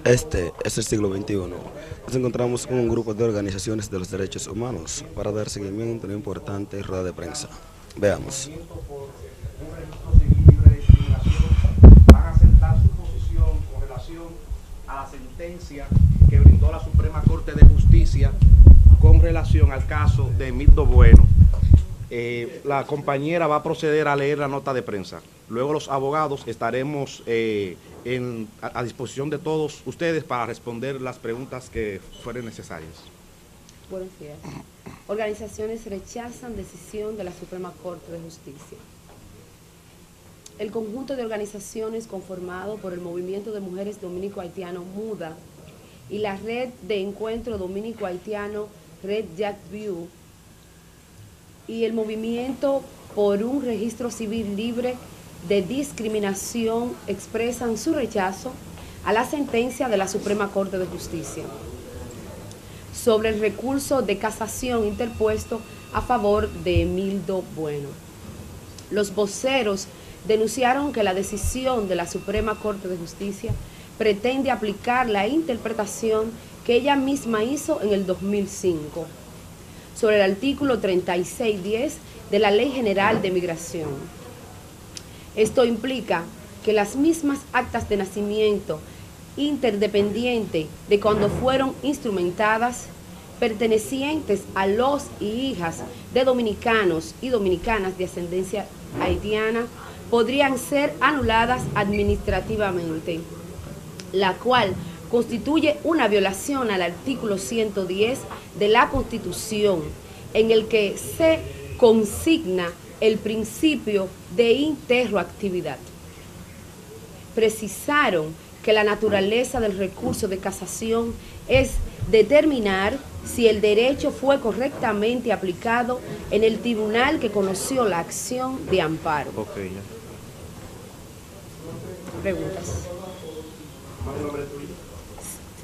Este es el siglo XXI. Nos encontramos con un grupo de organizaciones de los derechos humanos para dar seguimiento a una importante rueda de prensa. Veamos. Un registro civil libre de discriminación van a sentar su posición con relación a la sentencia que brindó la Suprema Corte de Justicia con relación al caso de Emildo Bueno. La compañera va a proceder a leer la nota de prensa. Luego los abogados estaremos a disposición de todos ustedes para responder las preguntas que fueren necesarias. Buenos días. Organizaciones rechazan decisión de la Suprema Corte de Justicia. El conjunto de organizaciones conformado por el Movimiento de Mujeres Dominico-Haitiano MUDA y la Red de Encuentro Dominico-Haitiano Red Jack View y el Movimiento por un Registro Civil Libre de Discriminación expresan su rechazo a la sentencia de la Suprema Corte de Justicia sobre el recurso de casación interpuesto a favor de Emildo Bueno. Los voceros denunciaron que la decisión de la Suprema Corte de Justicia pretende aplicar la interpretación que ella misma hizo en el 2005 sobre el artículo 3610 de la Ley General de Migración. Esto implica que las mismas actas de nacimiento interdependiente de cuando fueron instrumentadas, pertenecientes a los y hijas de dominicanos y dominicanas de ascendencia haitiana, podrían ser anuladas administrativamente, la cual constituye una violación al artículo 110 de la Constitución, en el que se consigna el principio de interroactividad. Precisaron que la naturaleza del recurso de casación es determinar si el derecho fue correctamente aplicado en el tribunal que conoció la acción de amparo. Okay, ya. Preguntas.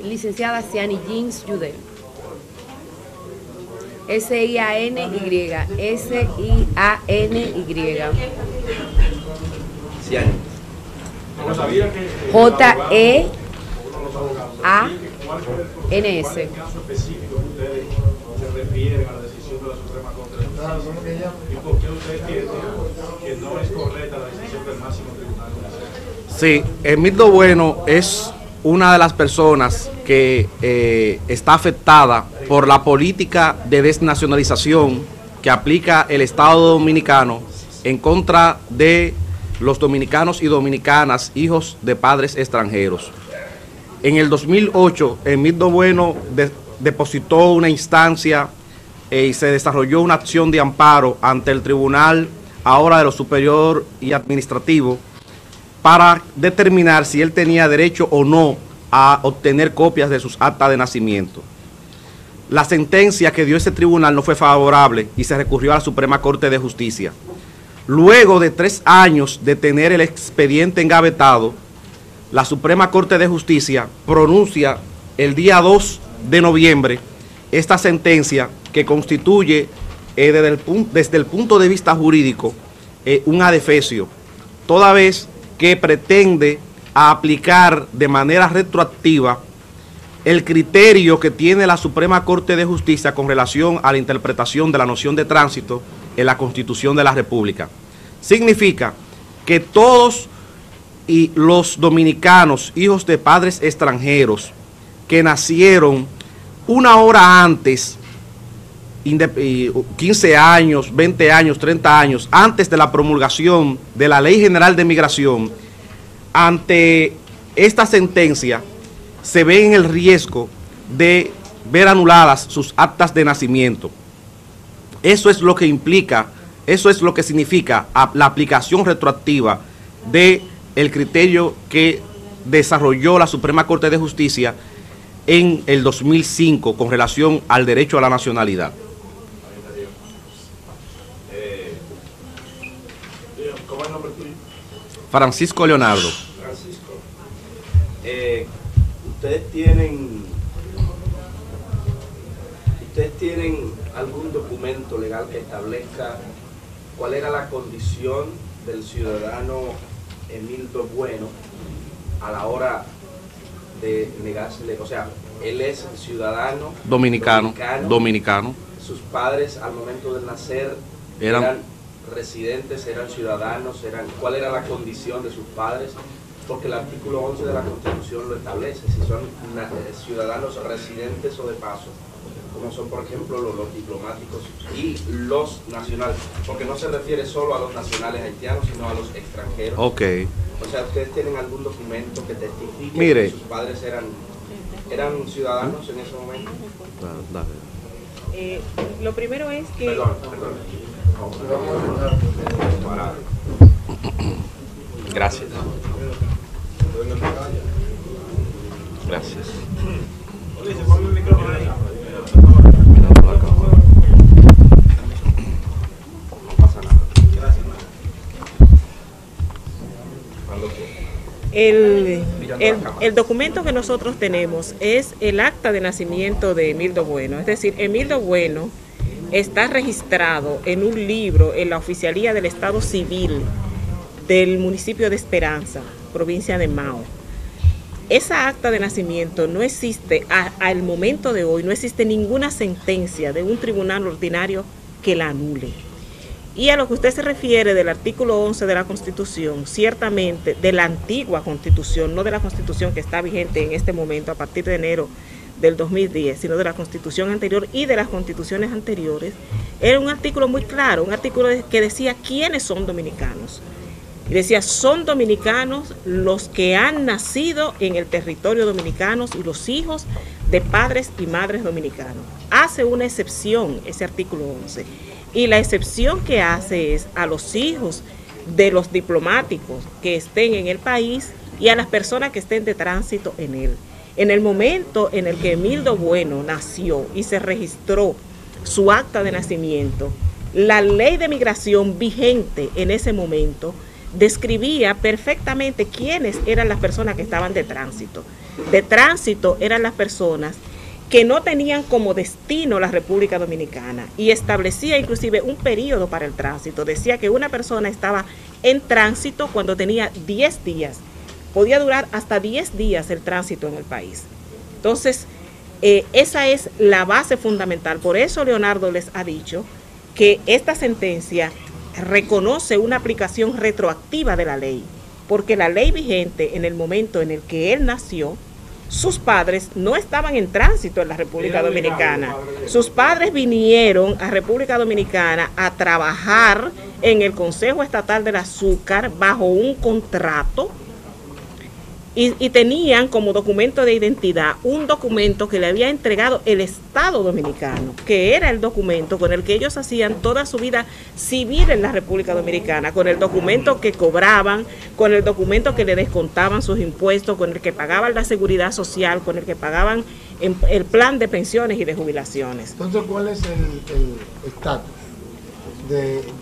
Licenciada Siani Jeans Judel. S-I-A-N-Y. S-I-A-N-Y. Siani. J-E-A-N-S. caso específico que ustedes se refieren a la decisión de la Suprema Corte de Justicia y por qué ustedes entienden que no es correcta la decisión del máximo tribunal judicial. Sí, Emildo Bueno es una de las personas que está afectada por la política de desnacionalización que aplica el Estado Dominicano en contra de los dominicanos y dominicanas, hijos de padres extranjeros. En el 2008, Emildo Bueno depositó una instancia y se desarrolló una acción de amparo ante el Tribunal ahora de lo Superior y Administrativo para determinar si él tenía derecho o no a obtener copias de sus actas de nacimiento. La sentencia que dio ese tribunal no fue favorable y se recurrió a la Suprema Corte de Justicia. Luego de 3 años de tener el expediente engavetado, la Suprema Corte de Justicia pronuncia el día 2 de noviembre esta sentencia que constituye desde el punto de vista jurídico un adefesio, toda vez que pretende aplicar de manera retroactiva el criterio que tiene la Suprema Corte de Justicia con relación a la interpretación de la noción de tránsito en la Constitución de la República. Significa que todos los dominicanos, hijos de padres extranjeros, que nacieron una hora antes, 15 años, 20 años, 30 años, antes de la promulgación de la Ley General de Migración, ante esta sentencia, se ven en el riesgo de ver anuladas sus actas de nacimiento. Eso es lo que implica, eso es lo que significa la aplicación retroactiva del criterio que desarrolló la Suprema Corte de Justicia en el 2005 con relación al derecho a la nacionalidad. ¿Cómo es el nombre tuyo? Francisco Leonardo. Francisco. ¿Ustedes tienen algún documento legal que establezca cuál era la condición del ciudadano Emildo Bueno a la hora de negársele, o sea, él es ciudadano Dominicano. Sus padres al momento de nacer eran residentes, eran ciudadanos, ¿cuál era la condición de sus padres? Porque el artículo 11 de la Constitución lo establece, si son ciudadanos residentes o de paso, como son por ejemplo los diplomáticos y los nacionales, porque no se refiere solo a los nacionales haitianos, sino a los extranjeros. Ok. O sea, ¿ustedes tienen algún documento que testifique Mire, que sus padres eran ciudadanos en ese momento? Lo primero es que... Perdón. Gracias. Gracias. No pasa nada. El documento que nosotros tenemos es el acta de nacimiento de Emildo Bueno. Es decir, Emildo Bueno está registrado en un libro en la Oficialía del Estado Civil del municipio de Esperanza, provincia de Mao. Esa acta de nacimiento no existe, al momento de hoy, no existe ninguna sentencia de un tribunal ordinario que la anule. Y a lo que usted se refiere del artículo 11 de la Constitución, ciertamente de la antigua Constitución, no de la Constitución que está vigente en este momento a partir de enero del 2010, sino de la Constitución anterior y de las constituciones anteriores, era un artículo muy claro, un artículo que decía quiénes son dominicanos. Y decía, son dominicanos los que han nacido en el territorio dominicano y los hijos de padres y madres dominicanos. Hace una excepción ese artículo 11. Y la excepción que hace es a los hijos de los diplomáticos que estén en el país y a las personas que estén de tránsito en él. En el momento en el que Emildo Bueno nació y se registró su acta de nacimiento, la ley de migración vigente en ese momento describía perfectamente quiénes eran las personas que estaban de tránsito. De tránsito eran las personas que no tenían como destino la República Dominicana y establecía inclusive un periodo para el tránsito. Decía que una persona estaba en tránsito cuando tenía 10 días. Podía durar hasta 10 días el tránsito en el país. Entonces, esa es la base fundamental. Por eso Leonardo les ha dicho que esta sentencia reconoce una aplicación retroactiva de la ley, porque la ley vigente en el momento en el que él nació, sus padres no estaban en tránsito en la República Dominicana. Sus padres vinieron a República Dominicana a trabajar en el Consejo Estatal del Azúcar bajo un contrato y tenían como documento de identidad un documento que le había entregado el Estado Dominicano, que era el documento con el que ellos hacían toda su vida civil en la República Dominicana, con el documento que cobraban, con el documento que le descontaban sus impuestos, con el que pagaban la seguridad social, con el que pagaban el plan de pensiones y de jubilaciones. Entonces, ¿cuál es el estatus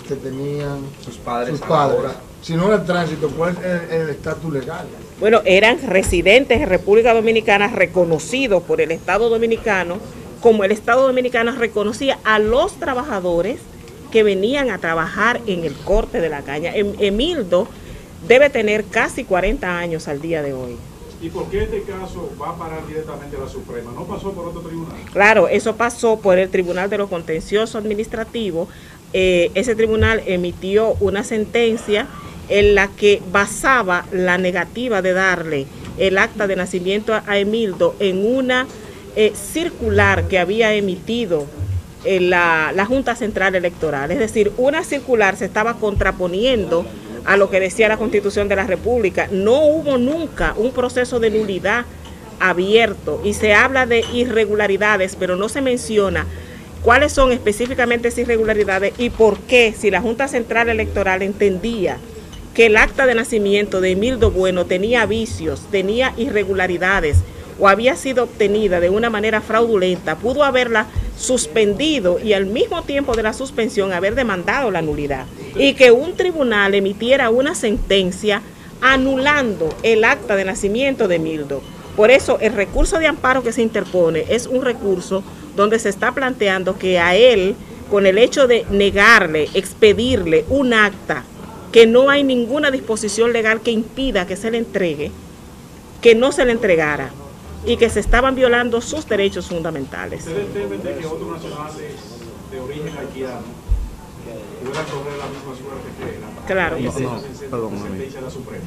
que tenían sus padres? Ahora, si no era el tránsito, ¿cuál es el estatus legal? Bueno, eran residentes en República Dominicana reconocidos por el Estado Dominicano, como el Estado Dominicano reconocía a los trabajadores que venían a trabajar en el corte de la caña. Emildo debe tener casi 40 años al día de hoy. ¿Y por qué este caso va a parar directamente a la Suprema? ¿No pasó por otro tribunal? Claro, eso pasó por el Tribunal de lo Contencioso Administrativo. Ese tribunal emitió una sentencia en la que basaba la negativa de darle el acta de nacimiento a Emildo en una circular que había emitido la Junta Central Electoral. Es decir, una circular se estaba contraponiendo a lo que decía la Constitución de la República. No hubo nunca un proceso de nulidad abierto y se habla de irregularidades, pero no se menciona cuáles son específicamente esas irregularidades y por qué, si la Junta Central Electoral entendía que el acta de nacimiento de Emildo Bueno tenía vicios, tenía irregularidades o había sido obtenida de una manera fraudulenta, pudo haberla suspendido y al mismo tiempo de la suspensión haber demandado la nulidad y que un tribunal emitiera una sentencia anulando el acta de nacimiento de Emildo. Por eso el recurso de amparo que se interpone es un recurso donde se está planteando que a él, con el hecho de negarle, expedirle un acta que no hay ninguna disposición legal que impida que se le entregue, que no se le entregara. y que se estaban violando sus derechos fundamentales. ¿Ustedes temen de que otros nacionales de origen haitiano puedan correr la misma suerte que él? Claro. Sentencia de la Suprema.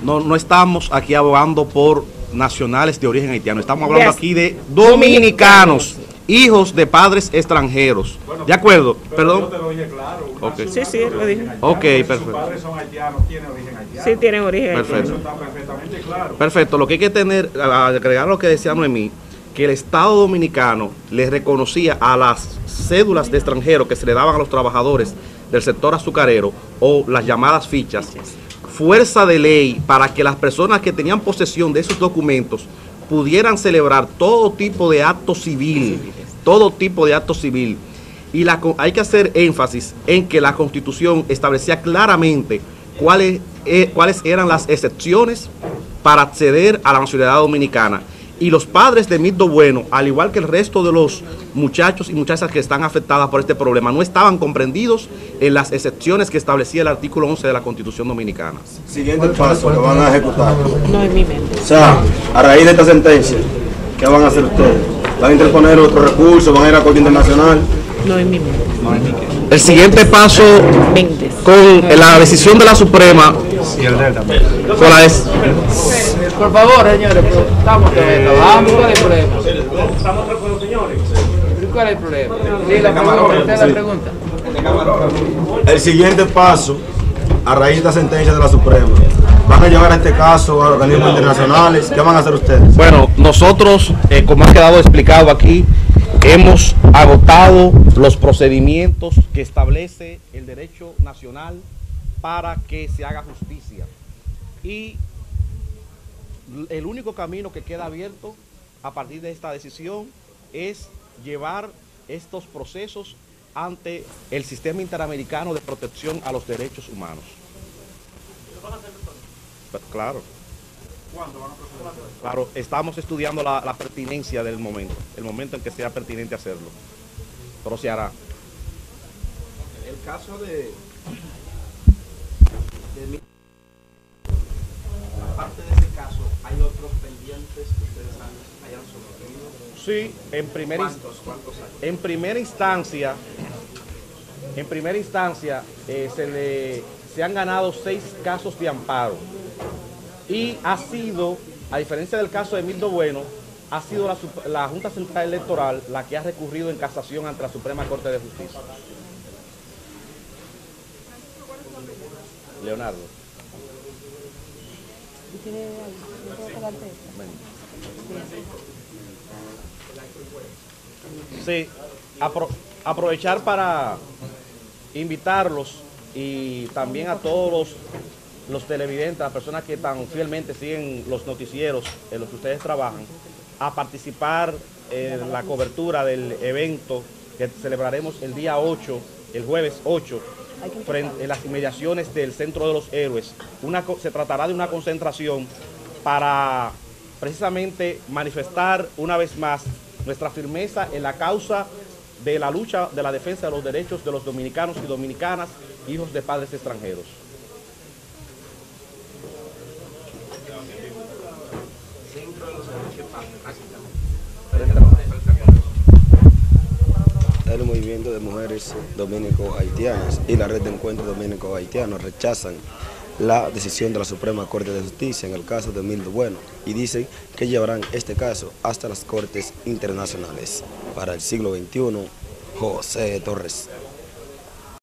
No estamos aquí abogando por nacionales de origen haitiano, estamos hablando aquí de dominicanos, hijos de padres extranjeros. Bueno, ¿De acuerdo? Pero yo te lo dije claro. Okay. Sí, lo dije. Ok, perfecto. Sus padres son haitianos, tienen origen haitiano. Sí, tienen origen Perfecto. haitiano. Eso está perfectamente claro. Perfecto, lo que hay que tener, agregar lo que decía Noemí, que el Estado Dominicano les reconocía a las cédulas de extranjeros que se le daban a los trabajadores del sector azucarero o las llamadas fichas, fuerza de ley para que las personas que tenían posesión de esos documentos pudieran celebrar todo tipo de acto civil, y hay que hacer énfasis en que la Constitución establecía claramente cuáles eran las excepciones para acceder a la nacionalidad dominicana. Y los padres de Mildo Bueno, al igual que el resto de los muchachos y muchachas que están afectadas por este problema, no estaban comprendidos en las excepciones que establecía el artículo 11 de la Constitución Dominicana. Siguiente paso que van a ejecutar. No en mi mente. O sea, a raíz de esta sentencia, ¿qué van a hacer ustedes? ¿Van a interponer otro recurso? ¿Van a ir a Corte Internacional? No en mi mente. El siguiente paso, con la decisión de la Suprema, con la Por favor, señores, estamos vamos con el problema. Estamos de acuerdo, señores. ¿Cuál es el problema? Sí, la pregunta. El siguiente paso, a raíz de esta sentencia de la Suprema, ¿van a llevar este caso a organismos internacionales? ¿Qué van a hacer ustedes? Bueno, nosotros, como ha quedado explicado aquí, hemos agotado los procedimientos que establece el derecho nacional para que se haga justicia. Y el único camino que queda abierto a partir de esta decisión es llevar estos procesos ante el Sistema Interamericano de Protección a los Derechos Humanos. Claro. ¿Cuándo van a proceder? Claro, estamos estudiando la pertinencia del momento, el momento en que sea pertinente hacerlo, pero se hará. El caso de aparte de ese caso, ¿hay otros pendientes que ustedes hayan sometido? Sí, ¿Cuántos hay? en primera instancia se han ganado 6 casos de amparo. Y ha sido, a diferencia del caso de Mildo Bueno, ha sido la Junta Central Electoral la que ha recurrido en casación ante la Suprema Corte de Justicia. Leonardo. Sí, aprovechar para invitarlos y también a todos los televidentes, las personas que tan fielmente siguen los noticieros en los que ustedes trabajan, a participar en la cobertura del evento que celebraremos el día 8, el jueves 8, en las inmediaciones del Centro de los Héroes. Se tratará de una concentración para precisamente manifestar una vez más nuestra firmeza en la causa de la lucha de la defensa de los derechos de los dominicanos y dominicanas, hijos de padres extranjeros. El movimiento de mujeres dominico-haitianas y la red de encuentros dominico-haitianos rechazan la decisión de la Suprema Corte de Justicia en el caso de Mildo Bueno y dicen que llevarán este caso hasta las cortes internacionales. Para el siglo XXI, José Torres.